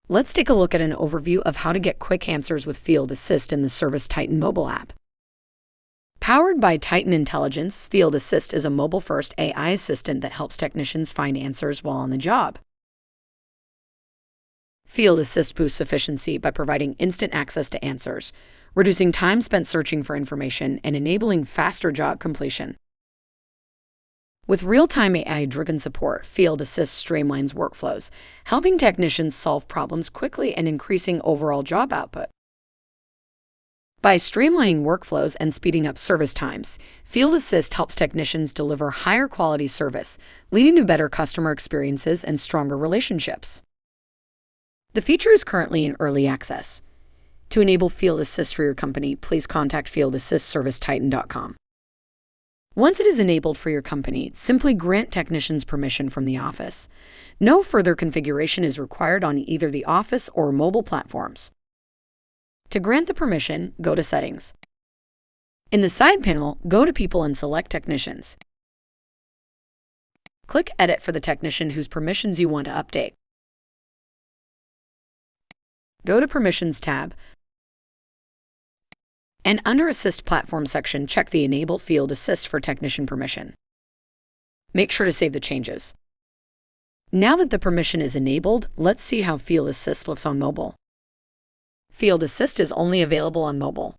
Let's take a look at an overview of how to get quick answers with FieldAssist in the ServiceTitan mobile app. Powered by Titan Intelligence, FieldAssist is a mobile-first AI assistant that helps technicians find answers while on the job. FieldAssist boosts efficiency by providing instant access to answers, reducing time spent searching for information and enabling faster job completion. With real-time AI-driven support, FieldAssist streamlines workflows, helping technicians solve problems quickly and increasing overall job output. By streamlining workflows and speeding up service times, FieldAssist helps technicians deliver higher quality service, leading to better customer experiences and stronger relationships. The feature is currently in early access. To enable FieldAssist for your company, please contact FieldAssist@ServiceTitan.com. Once it is enabled for your company, simply grant technicians permission from the office. No further configuration is required on either the office or mobile platforms. To grant the permission, go to Settings. In the side panel, go to People and select Technicians. Click Edit for the technician whose permissions you want to update. Go to Permissions tab, and under Assist Platform section, check the Enable FieldAssist for technician permission. Make sure to save the changes. Now that the permission is enabled, let's see how FieldAssist looks on mobile. FieldAssist is only available on mobile.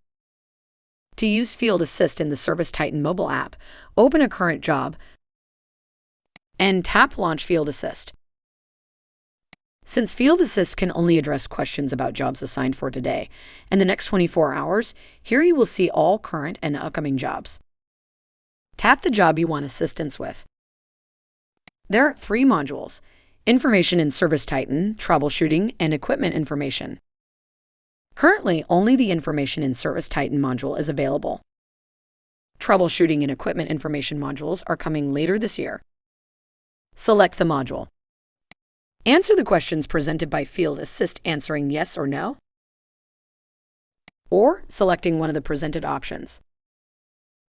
To use FieldAssist in the ServiceTitan mobile app, open a current job and tap Launch FieldAssist. Since FieldAssist can only address questions about jobs assigned for today and the next 24 hours, here you will see all current and upcoming jobs. Tap the job you want assistance with. There are 3 modules: Information in ServiceTitan, Troubleshooting, and Equipment Information. Currently, only the Information in ServiceTitan module is available. Troubleshooting and Equipment Information modules are coming later this year. Select the module. Answer the questions presented by FieldAssist, answering yes or no, or selecting one of the presented options.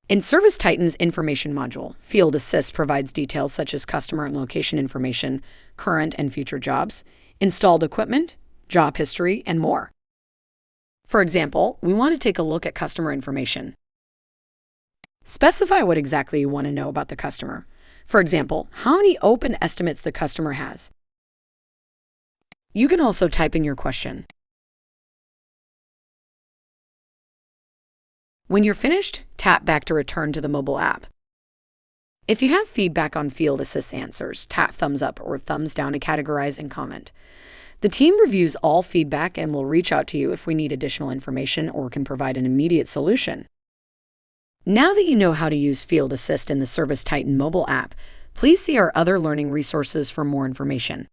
In ServiceTitan's Information module, FieldAssist provides details such as customer and location information, current and future jobs, installed equipment, job history, and more. For example, we want to take a look at customer information. Specify what exactly you want to know about the customer. For example, how many open estimates the customer has. You can also type in your question. When you're finished, tap back to return to the mobile app. If you have feedback on FieldAssist answers, tap thumbs up or thumbs down to categorize and comment. The team reviews all feedback and will reach out to you if we need additional information or can provide an immediate solution. Now that you know how to use FieldAssist in the ServiceTitan mobile app, please see our other learning resources for more information.